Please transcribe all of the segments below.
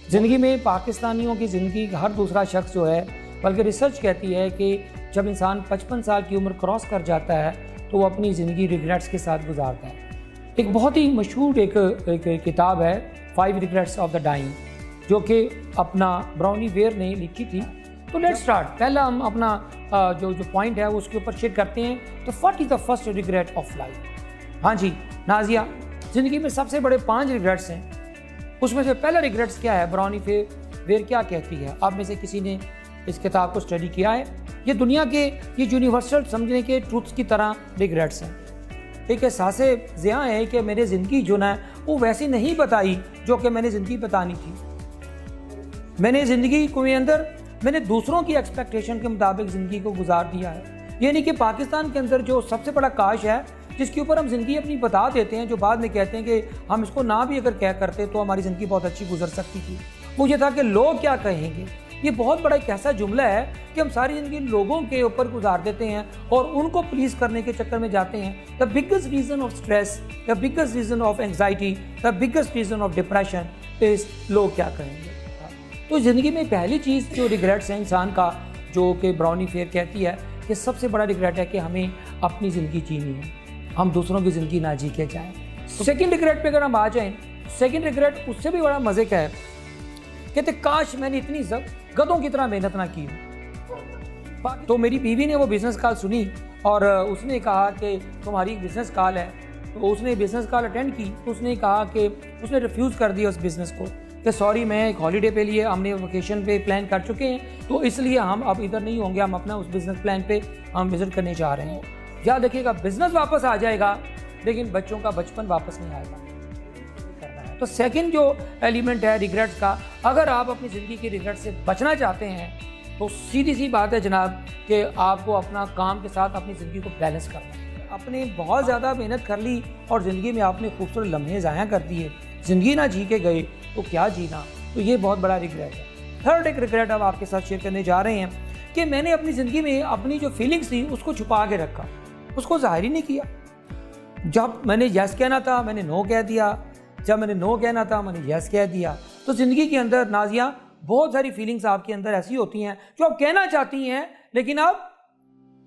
ज़िंदगी में पाकिस्तानियों की ज़िंदगी का हर दूसरा शख्स जो है, बल्कि रिसर्च कहती है कि जब इंसान 55 साल की उम्र क्रॉस कर जाता है तो वो अपनी ज़िंदगी रिग्रेट्स के साथ गुजारता है। एक बहुत ही मशहूर एक किताब है 5 रिग्रेट्स ऑफ द डाइंग, जो कि अपना ब्राउनी वेयर ने लिखी थी। तो लेट्स स्टार्ट। पहला हम अपना जो पॉइंट है उसके ऊपर शेयर करते हैं। तो what is the first regret of life? हाँ जी नाजिया, ज़िंदगी में सबसे बड़े 5 रिग्रेट्स हैं। उसमें से पहला रिग्रेट्स क्या है, ब्राउनी वेयर क्या कहती है? आप में से किसी ने इस किताब को स्टडी किया है? ये दुनिया के ये यूनिवर्सल समझने के ट्रूथ्स की तरह रिग्रेट्स हैं। एक एहसास ज़िया है कि मेरी ज़िंदगी जो ना वो वैसी नहीं बताई जो कि मैंने ज़िंदगी बतानी थी। मैंने ज़िंदगी को अंदर मैंने दूसरों की एक्सपेक्टेशन के मुताबिक ज़िंदगी को गुजार दिया है। यानी कि पाकिस्तान के अंदर जो सबसे बड़ा काश है जिसके ऊपर हम ज़िंदगी अपनी बता देते हैं, जो बाद में कहते हैं कि हम इसको ना भी अगर क्या करते तो हमारी ज़िंदगी बहुत अच्छी गुजर सकती थी, वो ये था कि लोग क्या कहेंगे। ये बहुत बड़ा एक ऐसा जुमला है कि हम सारी ज़िंदगी लोगों के ऊपर गुजार देते हैं और उनको प्लीज़ करने के चक्कर में जाते हैं। The biggest reason of stress, the biggest reason of anxiety, the biggest reason of depression is लोग क्या कहेंगे। तो ज़िंदगी में पहली चीज़ जो रिग्रेट्स है इंसान का, जो कि ब्राउनी वेयर कहती है कि सबसे बड़ा रिग्रेट है कि हमें अपनी ज़िंदगी जीनी है, हम दूसरों की ज़िंदगी ना जी के जाएँ। सेकेंड रिग्रेट पे अगर हम आ जाएँ, सेकेंड रिग्रेट उससे भी बड़ा मज़े का है। कहते काश मैंने इतनी गधों की तरह मेहनत ना की हो। तो मेरी बीवी ने वो बिज़नेस कॉल सुनी और उसने कहा कि तुम्हारी बिज़नेस कॉल है। तो उसने बिज़नेस कॉल अटेंड की। तो उसने कहा कि उसने रिफ्यूज़ कर दिया उस बिज़नेस को कि सॉरी, मैं एक हॉलीडे पे लिए हमने वेकेशन पे प्लान कर चुके हैं, तो इसलिए हम अब इधर नहीं होंगे, हम अपना उस बिज़नेस प्लान पे हम विज़िट करने जा रहे हैं। याद रखिएगा, बिज़नेस वापस आ जाएगा लेकिन बच्चों का बचपन वापस नहीं आएगा। तो सेकंड जो एलिमेंट है रिग्रेट्स का, अगर आप अपनी ज़िंदगी के रिग्रेट से बचना चाहते हैं तो सीधी सी बात है जनाब कि आपको अपना काम के साथ अपनी ज़िंदगी को बैलेंस करना है। आपने बहुत ज़्यादा मेहनत कर ली और ज़िंदगी में आपने खूबसूरत लम्हे ज़ाया कर दिए, ज़िंदगी ना जी के गए तो क्या जीना। तो ये बहुत बड़ा रिग्रेट है। थर्ड एक रिग्रेट हम आपके साथ शेयर करने जा रहे हैं कि मैंने अपनी ज़िंदगी में अपनी जो फीलिंग्स थी उसको छुपा के रखा, उसको ज़ाहिर ही नहीं किया। जब मैंने यस कहना था मैंने नो कह दिया, जब मैंने नो कहना था मैंने यस कह दिया। तो ज़िंदगी के अंदर नाजिया बहुत सारी फीलिंग्स आपके अंदर ऐसी होती हैं जो आप कहना चाहती हैं लेकिन आप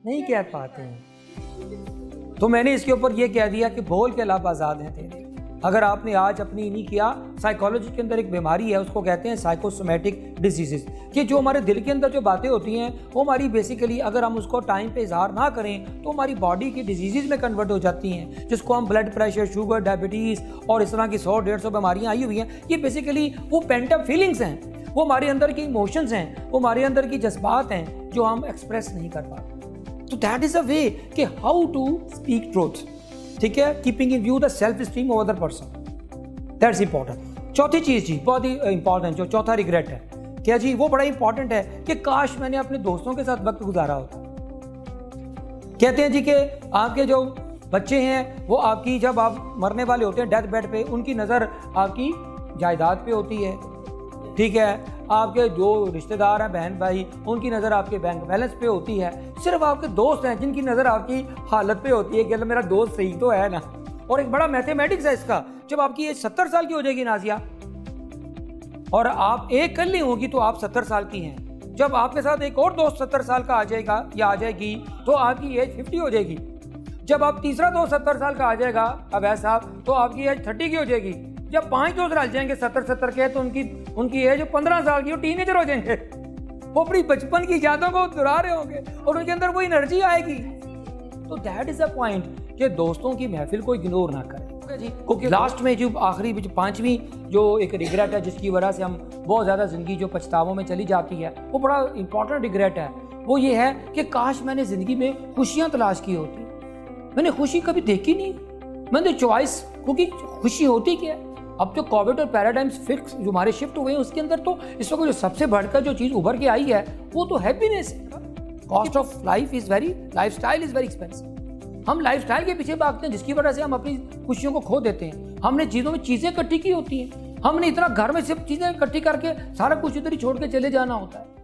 नहीं कह पाते हैं। तो मैंने इसके ऊपर यह कह दिया कि बोल के लब आज़ाद हैं तेरे। अगर आपने आज अपनी नहीं किया, साइकोलॉजी के अंदर एक बीमारी है उसको कहते हैं साइकोसोमेटिक डिजीज़, कि जो हमारे दिल के अंदर जो बातें होती हैं वो हमारी बेसिकली अगर हम उसको टाइम पे इजहार ना करें तो हमारी बॉडी की डिजीज़ में कन्वर्ट हो जाती हैं, जिसको हम ब्लड प्रेशर, शुगर, डायबिटीज़ और इस तरह की 100-150 बीमारियाँ आई हुई हैं। ये बेसिकली वो पेंट अप फीलिंग्स हैं, वो हमारे अंदर की इमोशंस हैं, वो हमारे अंदर की जज्बात हैं जो हम एक्सप्रेस नहीं कर पाते। तो दैट इज़ अ वे कि हाउ टू स्पीक ट्रूथ, ठीक है, keeping in view the self esteem of other person, that's important. चौथी चीज़ जी बहुत ही इंपॉर्टेंट, जो चौथा रिग्रेट है क्या जी, वो बड़ा इंपॉर्टेंट है कि काश मैंने अपने दोस्तों के साथ वक्त गुजारा होता। कहते हैं जी कि आपके जो बच्चे हैं वो आपकी जब आप मरने वाले होते हैं डेथ बेड पे, उनकी नज़र आपकी जायदाद पे होती है, ठीक है। आपके जो रिश्तेदार हैं, बहन भाई, उनकी नज़र आपके बैंक बैलेंस पे होती है। सिर्फ आपके दोस्त हैं जिनकी नज़र आपकी हालत पे होती है कि अल्लाह मेरा दोस्त सही तो है ना। और एक बड़ा मैथमेटिक्स है इसका, जब आपकी एज 70 साल की हो जाएगी नाजिया और आप एक कल नहीं होगी तो आप 70 साल की हैं। जब आपके साथ एक और दोस्त 70 साल का आ जाएगा या आ जाएगी तो आपकी एज 50 हो जाएगी। जब आप तीसरा दोस्त 70 साल का आ जाएगा अवैध साहब, तो आपकी एज 30 की हो जाएगी। जब 5 दोस्त रल जाएंगे 70-70 के तो उनकी एज 15 साल की, वो टीनेजर हो जाएंगे। वो अपनी बचपन की यादों को दोहरा रहे होंगे और उनके अंदर वो एनर्जी आएगी। तो दैट इज अ पॉइंट कि दोस्तों की महफिल को इग्नोर ना करें जी। क्योंकि लास्ट में जो आखिरी जो 5वीं जो एक रिग्रेट है जिसकी वजह से हम बहुत ज़्यादा ज़िंदगी जो पछतावों में चली जाती है, वो बड़ा इंपॉर्टेंट रिग्रेट है। वो ये है कि काश मैंने ज़िंदगी में खुशियाँ तलाश की होती। मैंने खुशी कभी देखी नहीं, मैंने चॉइस, क्योंकि खुशी होती क्या है। अब जो कोविड और पैराडाइम्स फिक्स जो हमारे शिफ्ट हुए हैं उसके अंदर तो इस वक्त जो सबसे बढ़कर जो चीज़ उभर के आई है वो तो हैप्पीनेस है। Cost of life is very, lifestyle is very expensive. हम लाइफस्टाइल के पीछे भागते हैं जिसकी वजह से हम अपनी खुशियों को खो देते हैं। हमने चीज़ों में चीज़ें इकट्ठी की होती हैं, हमने इतना घर में सिर्फ चीज़ें इकट्ठी करके सारा कुछ इधर ही छोड़ के चले जाना होता है।